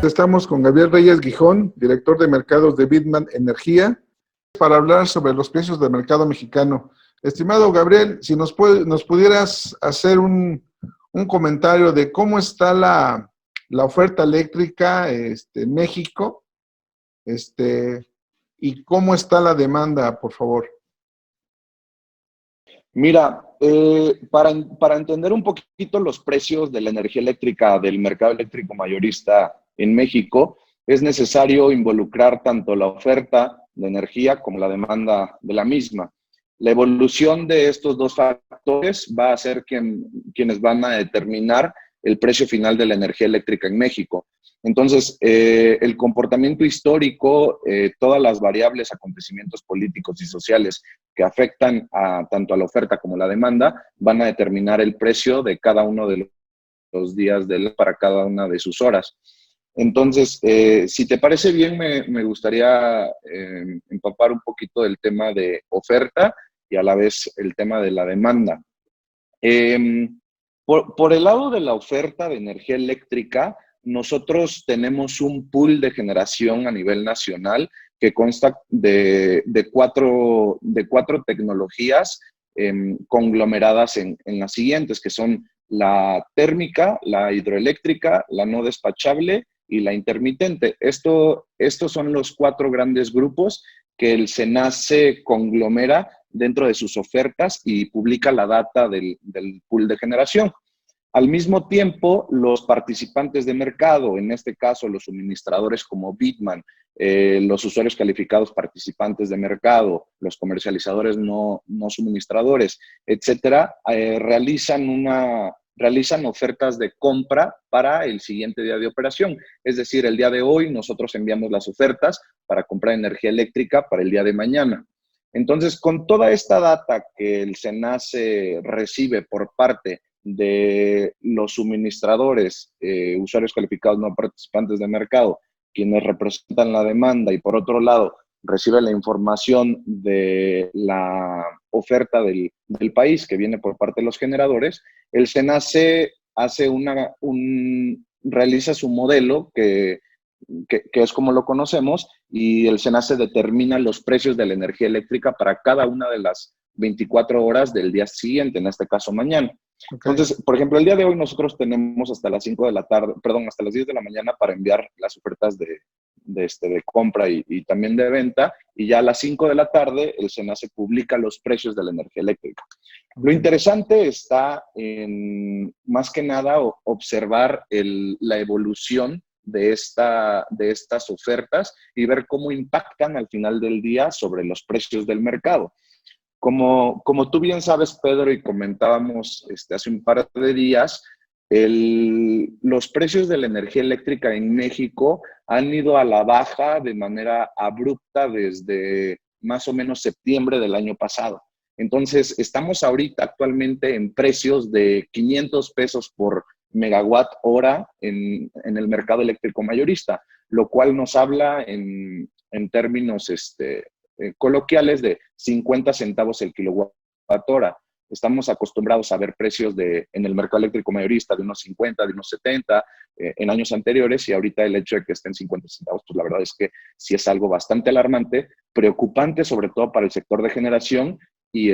Estamos con Gabriel Reyes Gijón, director de mercados de Bitman Energía, para hablar sobre los precios del mercado mexicano. Estimado Gabriel, si nos pudieras hacer un comentario de cómo está la oferta eléctrica en México y cómo está la demanda, por favor. Mira, para entender un poquito los precios de la energía eléctrica del mercado eléctrico mayorista en México, es necesario involucrar tanto la oferta de energía como la demanda de la misma. La evolución de estos dos factores va a ser quienes van a determinar el precio final de la energía eléctrica en México. Entonces, el comportamiento histórico, todas las variables, acontecimientos políticos y sociales que afectan tanto a la oferta como a la demanda, van a determinar el precio de cada uno de los días para cada una de sus horas. Entonces, si te parece bien, me gustaría empapar un poquito del tema de oferta y a la vez el tema de la demanda. Por el lado de la oferta de energía eléctrica, nosotros tenemos un pool de generación a nivel nacional que consta de cuatro tecnologías conglomeradas en las siguientes, que son la térmica, la hidroeléctrica, la no despachable y la intermitente. Estos son los cuatro grandes grupos que el SENACE conglomera dentro de sus ofertas y publica la data del pool de generación. Al mismo tiempo, los participantes de mercado, en este caso los suministradores como Bitman, los usuarios calificados participantes de mercado, los comercializadores no suministradores, etcétera, realizan ofertas de compra para el siguiente día de operación. Es decir, el día de hoy nosotros enviamos las ofertas para comprar energía eléctrica para el día de mañana. Entonces, con toda esta data que el SENACE recibe por parte de los suministradores, usuarios calificados no participantes de mercado, quienes representan la demanda, y por otro lado, recibe la información de la oferta del país que viene por parte de los generadores, el SENACE realiza su modelo que es como lo conocemos, y el SENACE determina los precios de la energía eléctrica para cada una de las 24 horas del día siguiente, en este caso mañana. Okay. Entonces, por ejemplo, el día de hoy nosotros tenemos hasta las 5 de la tarde, hasta las 10 de la mañana para enviar las ofertas de compra y también de venta, y ya a las 5 de la tarde el SENACE publica los precios de la energía eléctrica. Okay. Lo interesante está en, más que nada, observar la evolución de estas ofertas y ver cómo impactan al final del día sobre los precios del mercado. Como tú bien sabes, Pedro, y comentábamos hace un par de días, los precios de la energía eléctrica en México han ido a la baja de manera abrupta desde más o menos septiembre del año pasado. Entonces, estamos ahorita actualmente en precios de 500 pesos por megawatt hora en el mercado eléctrico mayorista, lo cual nos habla en términos coloquiales de 50 centavos el kilowatt hora. Estamos acostumbrados a ver precios en el mercado eléctrico mayorista de unos 50, de unos 70 en años anteriores, y ahorita el hecho de que estén 50 centavos, pues la verdad es que sí es algo bastante alarmante, preocupante sobre todo para el sector de generación, y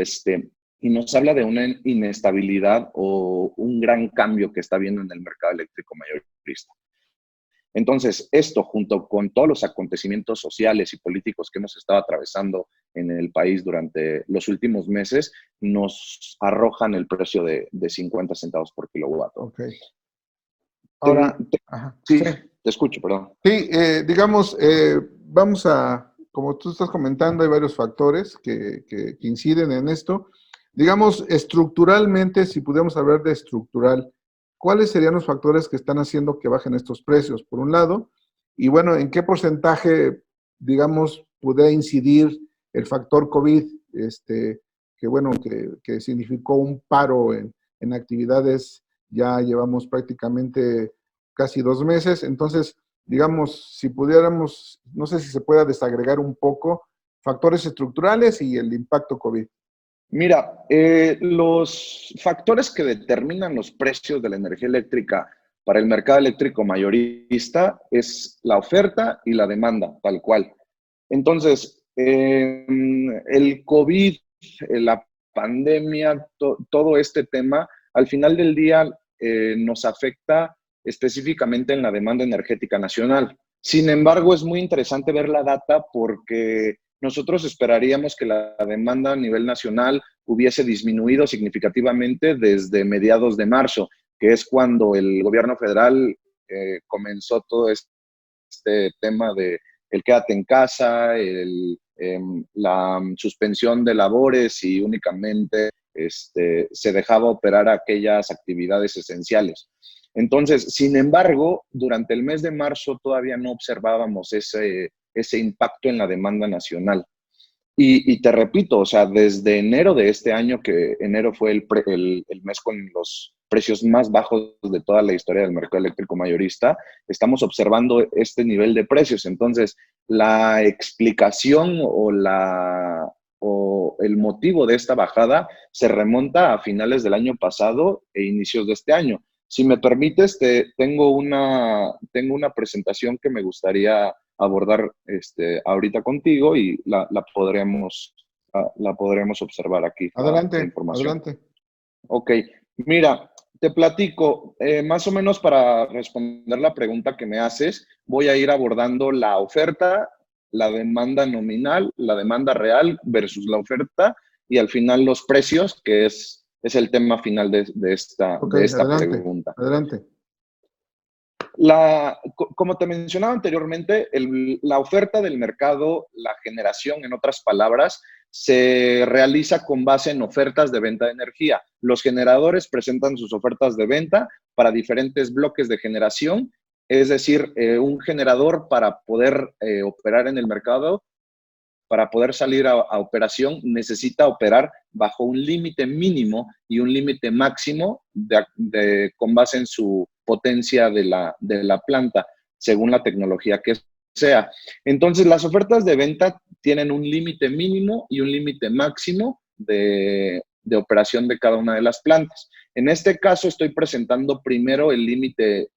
nos habla de una inestabilidad o un gran cambio que está habiendo en el mercado eléctrico mayorista. Entonces, esto, junto con todos los acontecimientos sociales y políticos que hemos estado atravesando en el país durante los últimos meses, nos arrojan el precio de 50 centavos por kilowatt. Ok. Ahora, sí, te escucho, perdón. Sí, digamos, vamos a, como tú estás comentando, hay varios factores que inciden en esto. Digamos, estructuralmente, si pudiéramos hablar de estructural, ¿cuáles serían los factores que están haciendo que bajen estos precios, por un lado? Y bueno, ¿en qué porcentaje, digamos, puede incidir el factor COVID, que bueno, que significó un paro en actividades? Ya llevamos prácticamente casi 2 meses, entonces, digamos, si pudiéramos, no sé si se pueda desagregar un poco, factores estructurales y el impacto COVID. Mira, los factores que determinan los precios de la energía eléctrica para el mercado eléctrico mayorista es la oferta y la demanda, tal cual. Entonces, el COVID, la pandemia, todo este tema, al final del día nos afecta específicamente en la demanda energética nacional. Sin embargo, es muy interesante ver la data porque nosotros esperaríamos que la demanda a nivel nacional hubiese disminuido significativamente desde mediados de marzo, que es cuando el gobierno federal comenzó todo este tema de el quédate en casa, la suspensión de labores y únicamente se dejaba operar aquellas actividades esenciales. Entonces, sin embargo, durante el mes de marzo todavía no observábamos ese impacto en la demanda nacional. Y te repito, o sea, desde enero de este año, que enero fue el mes con los precios más bajos de toda la historia del mercado eléctrico mayorista, estamos observando este nivel de precios. Entonces, la explicación o el motivo de esta bajada se remonta a finales del año pasado e inicios de este año. Si me permites, tengo una presentación que me gustaría abordar ahorita contigo y la podremos observar aquí, la Adelante, información. adelante. Ok, mira, te platico, más o menos para responder la pregunta que me haces, voy a ir abordando la oferta, la demanda nominal, la demanda real versus la oferta y al final los precios, que es el tema final de esta Adelante, pregunta. adelante. Como te mencionaba anteriormente, la oferta del mercado, la generación, en otras palabras, se realiza con base en ofertas de venta de energía. Los generadores presentan sus ofertas de venta para diferentes bloques de generación, es decir, un generador para poder operar en el mercado, para poder salir a operación, necesita operar bajo un límite mínimo y un límite máximo con base en su potencia de la planta, según la tecnología que sea. Entonces, las ofertas de venta tienen un límite mínimo y un límite máximo de operación de cada una de las plantas. En este caso, estoy presentando primero el límite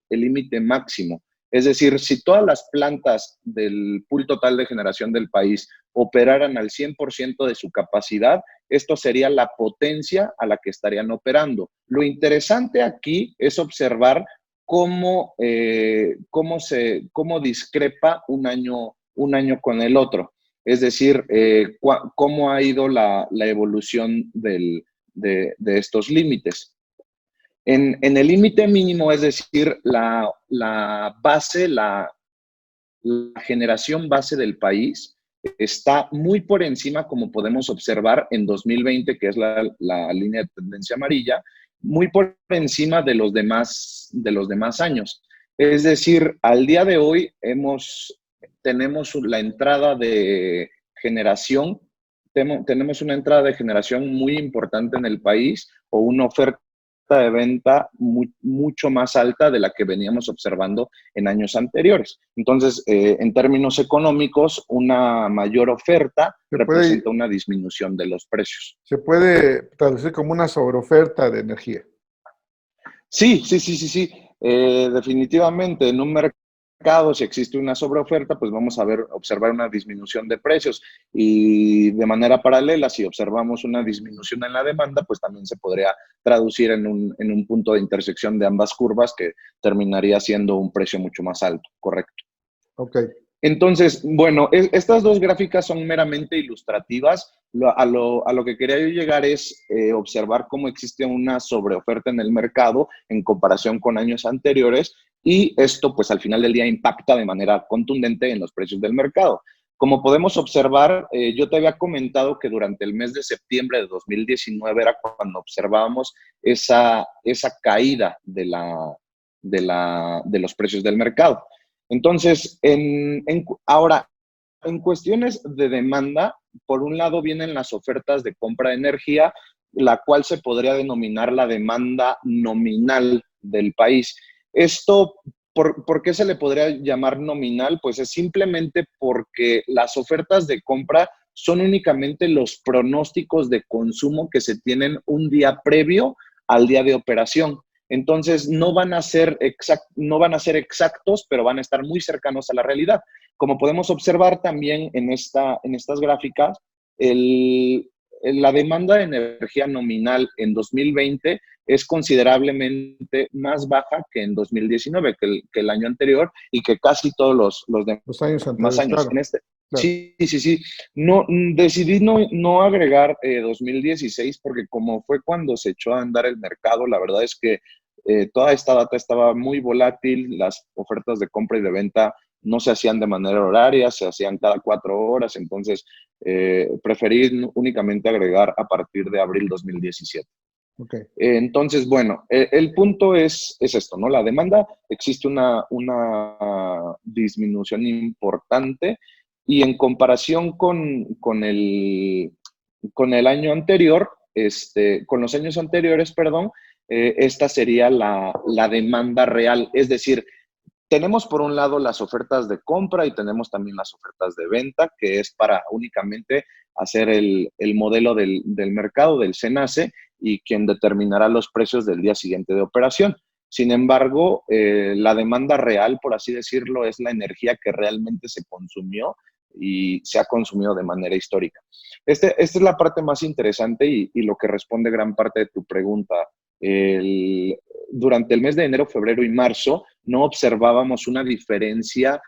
máximo. Es decir, si todas las plantas del pool total de generación del país operaran al 100% de su capacidad, esto sería la potencia a la que estarían operando. Lo interesante aquí es observar cómo discrepa un año con el otro. Es decir, cómo ha ido la evolución de estos límites. En el límite mínimo, es decir, la base, la generación base del país está muy por encima, como podemos observar en 2020, que es la línea de tendencia amarilla, muy por encima de los demás años. Es decir, al día de hoy tenemos la entrada de generación, tenemos una entrada de generación muy importante en el país o una oferta de venta mucho más alta de la que veníamos observando en años anteriores. Entonces, en términos económicos, una mayor oferta representa una disminución de los precios. Se puede traducir como una sobreoferta de energía. Sí. Definitivamente, en un mercado, si existe una sobreoferta, pues vamos a observar una disminución de precios y de manera paralela, si observamos una disminución en la demanda, pues también se podría traducir en un punto de intersección de ambas curvas que terminaría siendo un precio mucho más alto, correcto. Ok. Entonces, bueno, estas dos gráficas son meramente ilustrativas. A lo que quería yo llegar es observar cómo existe una sobreoferta en el mercado en comparación con años anteriores y esto, pues al final del día, impacta de manera contundente en los precios del mercado. Como podemos observar, yo te había comentado que durante el mes de septiembre de 2019 era cuando observábamos esa caída de los precios del mercado. Entonces, ahora, en cuestiones de demanda, por un lado vienen las ofertas de compra de energía, la cual se podría denominar la demanda nominal del país. Esto, ¿por qué se le podría llamar nominal? Pues es simplemente porque las ofertas de compra son únicamente los pronósticos de consumo que se tienen un día previo al día de operación. Entonces, no van a ser exactos, pero van a estar muy cercanos a la realidad. Como podemos observar también en estas gráficas, la demanda de energía nominal en 2020 es considerablemente más baja que en 2019, que el año anterior, y que casi todos los Los años demás anteriores, años. claro, claro. Sí, sí, sí. No, decidí no agregar 2016 porque como fue cuando se echó a andar el mercado, la verdad es que toda esta data estaba muy volátil, las ofertas de compra y de venta no se hacían de manera horaria, se hacían cada 4 horas, entonces preferí únicamente agregar a partir de abril 2017. Okay. Entonces, bueno, el punto es esto, ¿no? La demanda, existe una disminución importante y en comparación con el año anterior, con los años anteriores, perdón, esta sería la demanda real. Es decir, tenemos por un lado las ofertas de compra y tenemos también las ofertas de venta, que es para únicamente hacer el modelo del mercado, del SENACE, y quien determinará los precios del día siguiente de operación. Sin embargo, la demanda real, por así decirlo, es la energía que realmente se consumió y se ha consumido de manera histórica. Esta es la parte más interesante y lo que responde gran parte de tu pregunta. Durante el mes de enero, febrero y marzo no observábamos una diferencia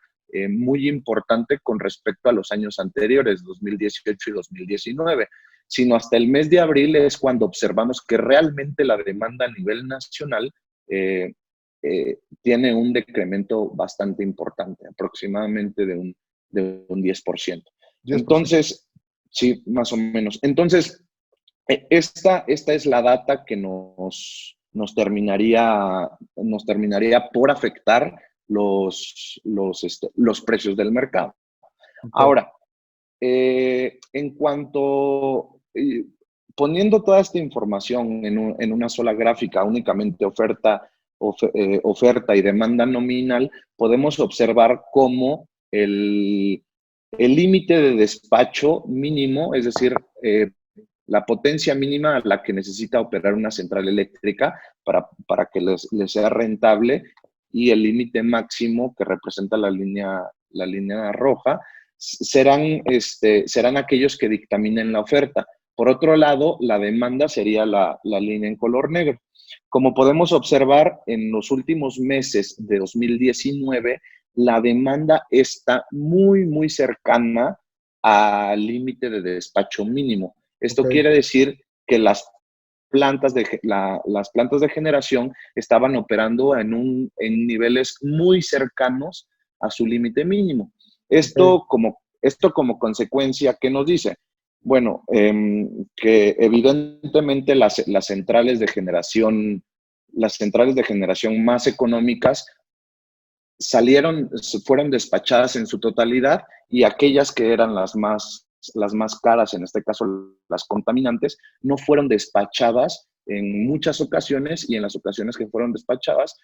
muy importante con respecto a los años anteriores, 2018 y 2019, sino hasta el mes de abril es cuando observamos que realmente la demanda a nivel nacional tiene un decremento bastante importante, aproximadamente de un 10%. 10%. Entonces, sí, más o menos. Entonces, esta es la data que nos terminaría por afectar los precios del mercado. Okay. Ahora, en cuanto, poniendo toda esta información en una sola gráfica, únicamente oferta y demanda nominal, podemos observar cómo el límite de despacho mínimo, es decir, la potencia mínima a la que necesita operar una central eléctrica para que les sea rentable, y el límite máximo que representa la línea roja, serán aquellos que dictaminen la oferta. Por otro lado, la demanda sería la línea en color negro. Como podemos observar, en los últimos meses de 2019, la demanda está muy, muy cercana al límite de despacho mínimo. Esto Okay. quiere decir que las plantas de generación estaban operando en niveles muy cercanos a su límite mínimo. Okay. Esto como consecuencia, ¿qué nos dice? Bueno, que evidentemente las centrales de generación más económicas fueron despachadas en su totalidad, y aquellas que eran las más caras, en este caso las contaminantes, no fueron despachadas en muchas ocasiones, y en las ocasiones que fueron despachadas,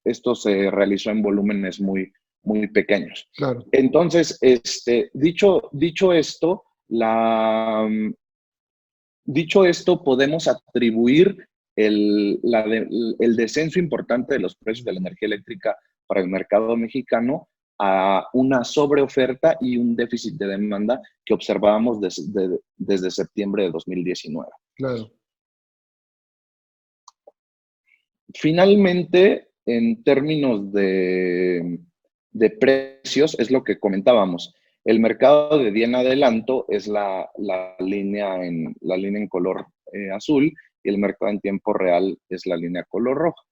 esto se realizó en volúmenes muy, muy pequeños. Claro. Entonces, dicho esto, podemos atribuir el descenso importante de los precios de la energía eléctrica para el mercado mexicano a una sobreoferta y un déficit de demanda que observábamos desde septiembre de 2019. Claro. Finalmente, en términos de precios, es lo que comentábamos. El mercado de día en adelanto es la línea en color azul, y el mercado en tiempo real es la línea color rojo.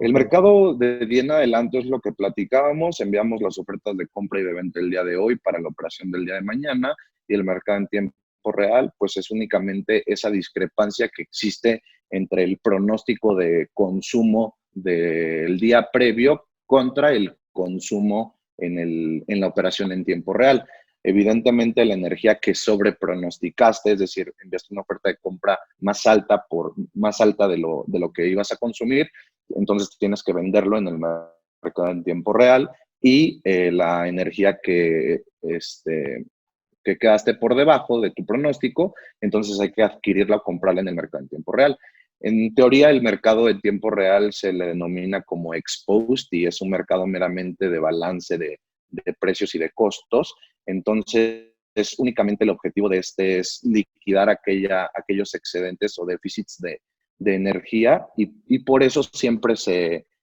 El Okay. mercado de día en adelanto es lo que platicábamos, enviamos las ofertas de compra y de venta el día de hoy para la operación del día de mañana, y el mercado en tiempo real, pues es únicamente esa discrepancia que existe entre el pronóstico de consumo del día previo contra el consumo en la operación en tiempo real. Evidentemente, la energía que sobrepronosticaste, es decir, enviaste una oferta de compra más alta de lo que ibas a consumir, entonces tienes que venderlo en el mercado en tiempo real, y la energía que quedaste por debajo de tu pronóstico, entonces hay que adquirirla o comprarla en el mercado en tiempo real. En teoría, el mercado de tiempo real se le denomina como exposed y es un mercado meramente de balance de precios y de costos. Entonces, únicamente el objetivo de este es liquidar aquellos excedentes o déficits de energía y por eso siempre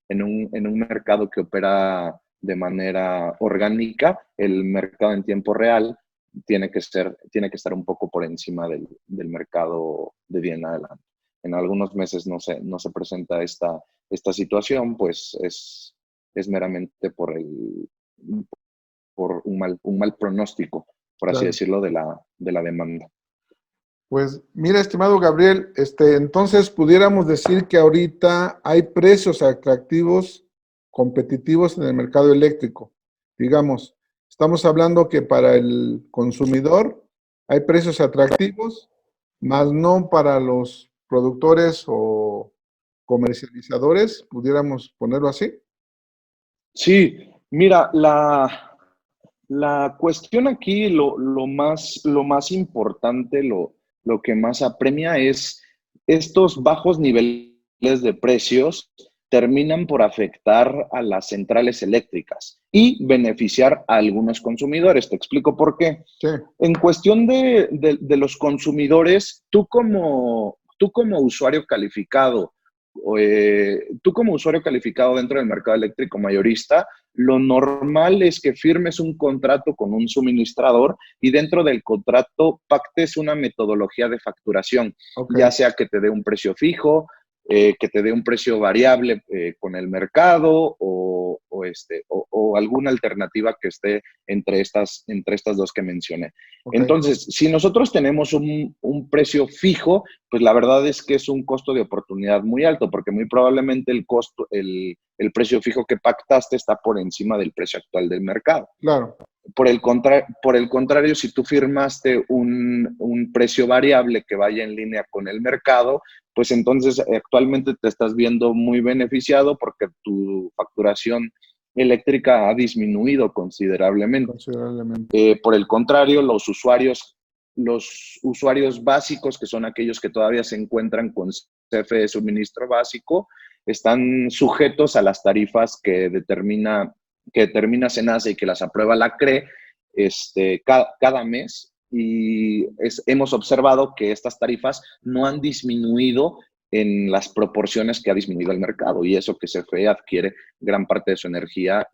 en un mercado que opera de manera orgánica, el mercado en tiempo real tiene que estar un poco por encima del mercado de día en adelante. En algunos meses no se presenta esta situación, pues es meramente por un mal pronóstico, por así Claro. decirlo, de la demanda. Pues mira, estimado Gabriel, entonces pudiéramos decir que ahorita hay precios atractivos, competitivos en el mercado eléctrico. Digamos, estamos hablando que para el consumidor hay precios atractivos, más no para los productores o comercializadores, pudiéramos ponerlo así. Sí, mira, la cuestión aquí, lo más importante, lo que más apremia es estos bajos niveles de precios terminan por afectar a las centrales eléctricas y beneficiar a algunos consumidores. Te explico por qué. Sí, En cuestión de los consumidores, tú como usuario calificado, tú como usuario calificado dentro del mercado eléctrico mayorista, lo normal es que firmes un contrato con un suministrador y dentro del contrato pactes una metodología de facturación, ok, ya sea que te dé un precio fijo, que te dé un precio variable con el mercado o alguna alternativa que esté entre estas dos que mencioné. ok, Entonces, si nosotros tenemos un precio fijo, pues la verdad es que es un costo de oportunidad muy alto, porque muy probablemente el precio fijo que pactaste está por encima del precio actual del mercado. claro, Por el contrario, si tú firmaste un precio variable que vaya en línea con el mercado, pues entonces actualmente te estás viendo muy beneficiado porque tu facturación eléctrica ha disminuido considerablemente. considerablemente. Por el contrario, los usuarios básicos, que son aquellos que todavía se encuentran con CFE de suministro básico, están sujetos a las tarifas que determina SENACE y que las aprueba la CRE cada mes. Y hemos observado que estas tarifas no han disminuido en las proporciones que ha disminuido el mercado y eso que CFE adquiere gran parte de su energía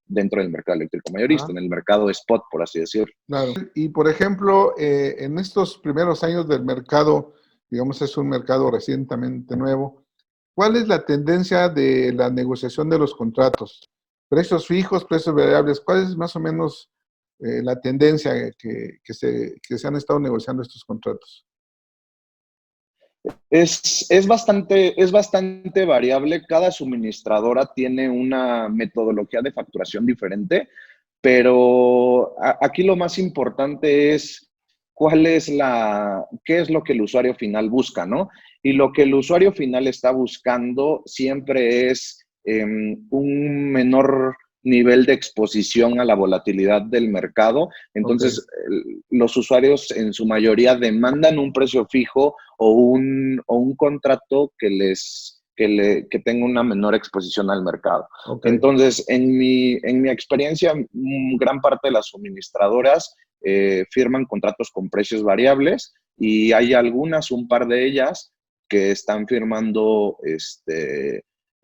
dentro del mercado eléctrico mayorista, Ah, en el mercado spot, por así decirlo. claro. Y por ejemplo, en estos primeros años del mercado, digamos, es un mercado recientemente nuevo, ¿cuál es la tendencia de la negociación de los contratos? ¿Precios fijos, precios variables? ¿Cuál es más o menos la tendencia que se han estado negociando estos contratos? Es bastante variable. Cada suministradora tiene una metodología de facturación diferente, pero aquí lo más importante es qué es lo que el usuario final busca, ¿no? Y lo que el usuario final está buscando siempre es un menor nivel de exposición a la volatilidad del mercado. Ok, Entonces, los usuarios en su mayoría demandan un precio fijo o un contrato que tenga una menor exposición al mercado. ok, Entonces, en mi experiencia, gran parte de las suministradoras firman contratos con precios variables y hay algunas, un par de ellas, que están firmando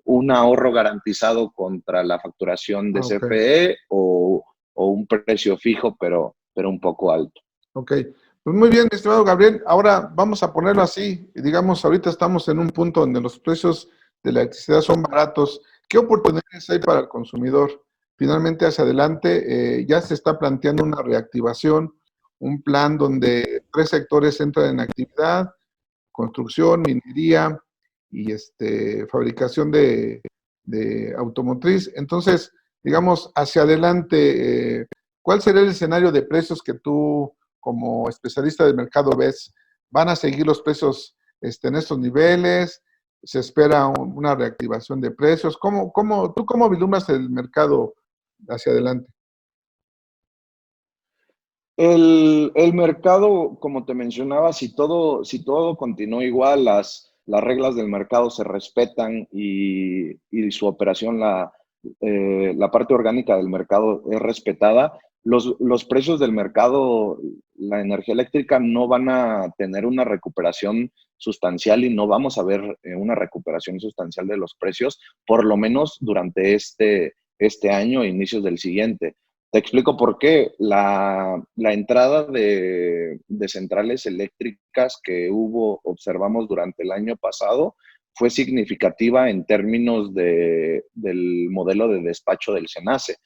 un ahorro garantizado contra la facturación de ok, CFE o un precio fijo, pero un poco alto. ok. Pues muy bien, estimado Gabriel. Ahora vamos a ponerlo así. Digamos, ahorita estamos en un punto donde los precios de la electricidad son baratos. ¿Qué oportunidades hay para el consumidor? Finalmente, hacia adelante, ya se está planteando una reactivación, un plan donde tres sectores entran en actividad: construcción, minería y fabricación de automotriz. Entonces, digamos, hacia adelante, ¿cuál será el escenario de precios que tú, como especialista del mercado, ves? ¿Van a seguir los precios en estos niveles? ¿Se espera una reactivación de precios? ¿Tú cómo vislumbras el mercado hacia adelante? El mercado, como te mencionaba, si todo continúa igual, las reglas del mercado se respetan y su operación, la parte orgánica del mercado es respetada, los precios del mercado, la energía eléctrica no van a tener una recuperación sustancial y no vamos a ver una recuperación sustancial de los precios, por lo menos durante este año e inicios del siguiente. Te explico por qué. La entrada de centrales eléctricas que observamos durante el año pasado, fue significativa en términos del modelo de despacho del SENACE,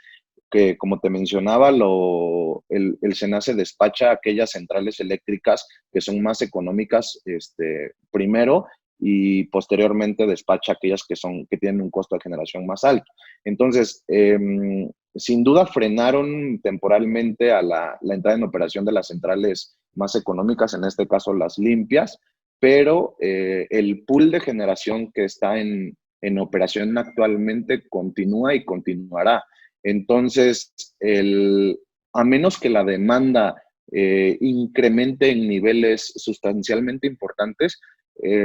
que como te mencionaba, el SENACE despacha aquellas centrales eléctricas que son más económicas primero, y posteriormente despacha aquellas que tienen un costo de generación más alto. Entonces, sin duda frenaron temporalmente a la entrada en operación de las centrales más económicas, en este caso las limpias, pero el pool de generación que está en operación actualmente continúa y continuará. Entonces, a menos que la demanda incremente en niveles sustancialmente importantes,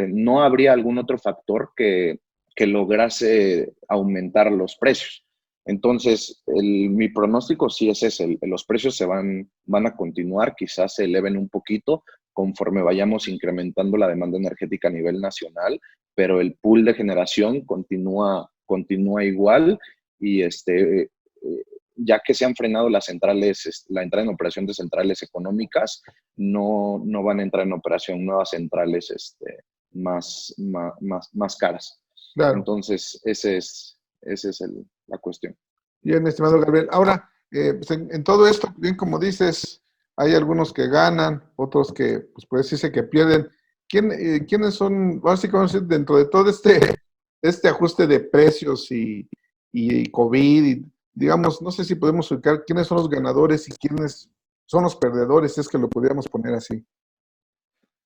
no habría algún otro factor que lograse aumentar los precios. Entonces, mi pronóstico sí es ese, los precios van a continuar, quizás se eleven un poquito conforme vayamos incrementando la demanda energética a nivel nacional, pero el pool de generación continúa igual, y ya que se han frenado las centrales, la entrada en operación de centrales económicas, no van a entrar en operación nuevas centrales más caras. Claro. Entonces, esa es la cuestión. Bien, estimado Gabriel. Ahora, pues en todo esto, bien como dices, hay algunos que ganan, otros que, pues puede decirse que pierden. ¿Quiénes son, básicamente, dentro de todo este ajuste de precios y COVID, digamos, no sé si podemos ubicar quiénes son los ganadores y quiénes son los perdedores, si es que lo podríamos poner así?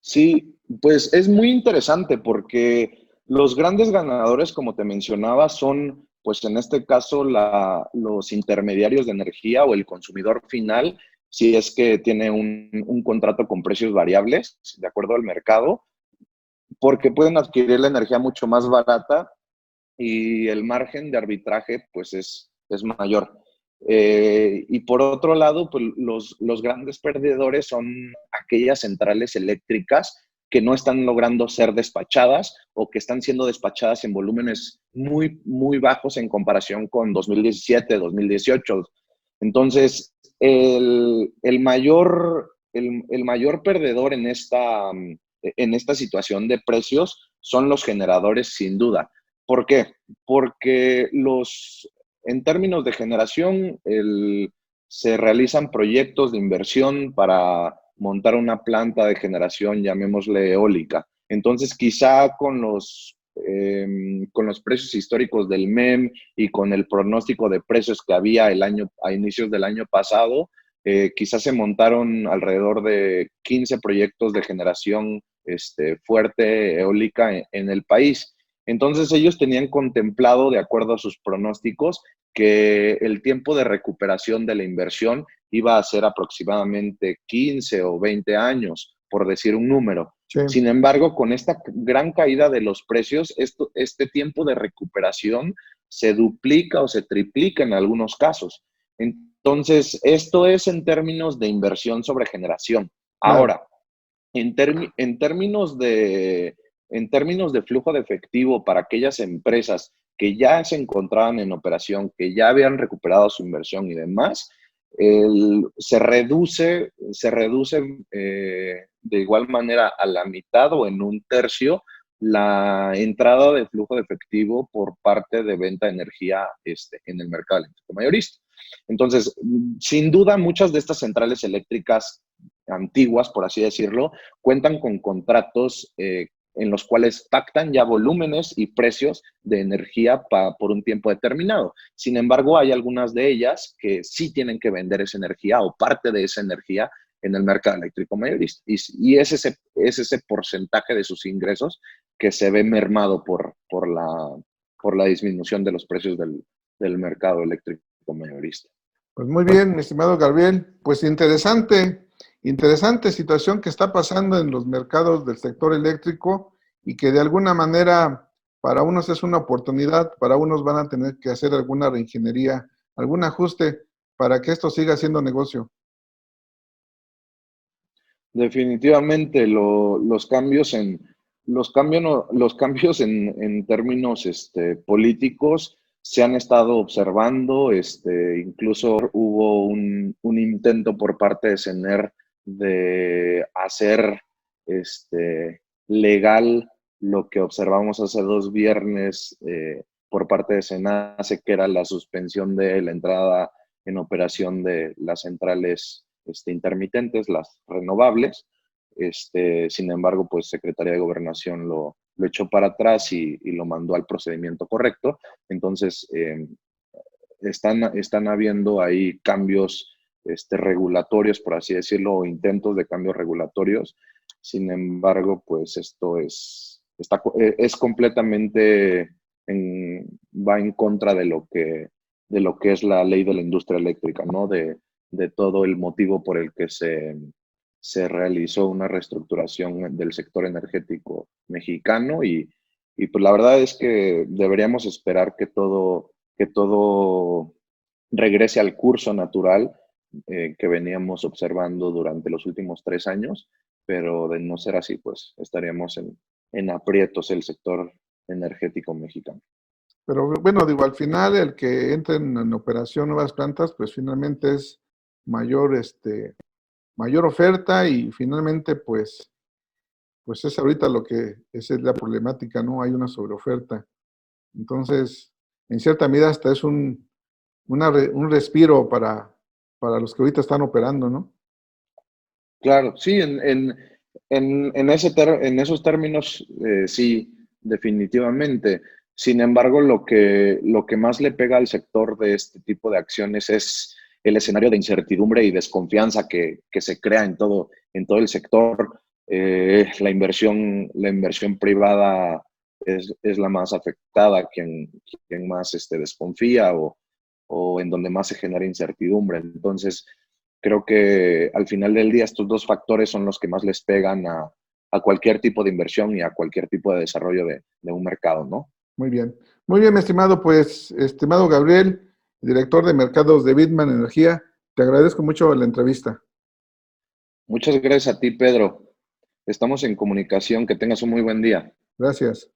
Sí, pues es muy interesante porque los grandes ganadores, como te mencionaba, son, pues en este caso, los intermediarios de energía o el consumidor final, si es que tiene un contrato con precios variables, de acuerdo al mercado, porque pueden adquirir la energía mucho más barata y el margen de arbitraje, pues es mayor. Y por otro lado, pues los grandes perdedores son aquellas centrales eléctricas que no están logrando ser despachadas o que están siendo despachadas en volúmenes muy, muy bajos en comparación con 2017, 2018. Entonces, el mayor perdedor en esta situación de precios son los generadores, sin duda. ¿Por qué? Porque en términos de generación, se realizan proyectos de inversión para montar una planta de generación, llamémosle eólica. Entonces, quizá con los precios históricos del MEM y con el pronóstico de precios que había a inicios del año pasado, quizás se montaron alrededor de 15 proyectos de generación fuerte eólica en el país. Entonces ellos tenían contemplado, de acuerdo a sus pronósticos, que el tiempo de recuperación de la inversión iba a ser aproximadamente 15 o 20 años, por decir un número. Sí. Sin embargo, con esta gran caída de los precios, este tiempo de recuperación se duplica o se triplica en algunos casos. Entonces, esto es en términos de inversión sobre generación. Claro. Ahora, en términos de flujo de efectivo para aquellas empresas que ya se encontraban en operación, que ya habían recuperado su inversión y demás, se reduce de igual manera a la mitad o en un tercio la entrada de flujo de efectivo por parte de venta de energía en el mercado eléctrico mayorista. Entonces, sin duda, muchas de estas centrales eléctricas antiguas, por así decirlo, cuentan con contratos en los cuales pactan ya volúmenes y precios de energía por un tiempo determinado. Sin embargo, hay algunas de ellas que sí tienen que vender esa energía o parte de esa energía en el mercado eléctrico mayorista. Y es ese porcentaje de sus ingresos que se ve mermado por la disminución de los precios del mercado eléctrico mayorista. Pues muy bien, mi estimado Gabriel. Pues interesante situación que está pasando en los mercados del sector eléctrico y que de alguna manera para unos es una oportunidad, para unos van a tener que hacer alguna reingeniería, algún ajuste para que esto siga siendo negocio. Definitivamente los cambios los cambios en términos políticos se han estado observando. Incluso hubo un intento por parte de CENER de hacer legal lo que observamos hace 2 viernes por parte de SENACE, que era la suspensión de la entrada en operación de las centrales intermitentes, las renovables. Sin embargo, pues Secretaría de Gobernación lo echó para atrás y lo mandó al procedimiento correcto. Entonces, están habiendo ahí cambios regulatorios, por así decirlo, o intentos de cambios regulatorios. Sin embargo, pues esto es completamente va en contra de lo que es la ley de la industria eléctrica, ¿no? De todo el motivo por el que se realizó una reestructuración del sector energético mexicano y pues la verdad es que deberíamos esperar que todo regrese al curso natural que veníamos observando durante los últimos 3 años, pero de no ser así, pues estaríamos en aprietos el sector energético mexicano. Pero bueno, digo, al final el que entren en operación nuevas plantas, pues finalmente es mayor, mayor oferta y finalmente pues es ahorita lo que esa es la problemática, ¿no? Hay una sobreoferta. Entonces, en cierta medida hasta es un respiro para los que ahorita están operando, ¿no? Claro, sí, en esos términos, sí, definitivamente. Sin embargo, lo que más le pega al sector de este tipo de acciones es el escenario de incertidumbre y desconfianza que se crea en todo el sector. La inversión privada es la más afectada, quien más desconfía o en donde más se genera incertidumbre. Entonces, creo que al final del día estos dos factores son los que más les pegan a cualquier tipo de inversión y a cualquier tipo de desarrollo de un mercado, ¿no? Muy bien. Muy bien, mi estimado, pues, estimado Gabriel, director de mercados de Bitman Energía, te agradezco mucho la entrevista. Muchas gracias a ti, Pedro. Estamos en comunicación. Que tengas un muy buen día. Gracias.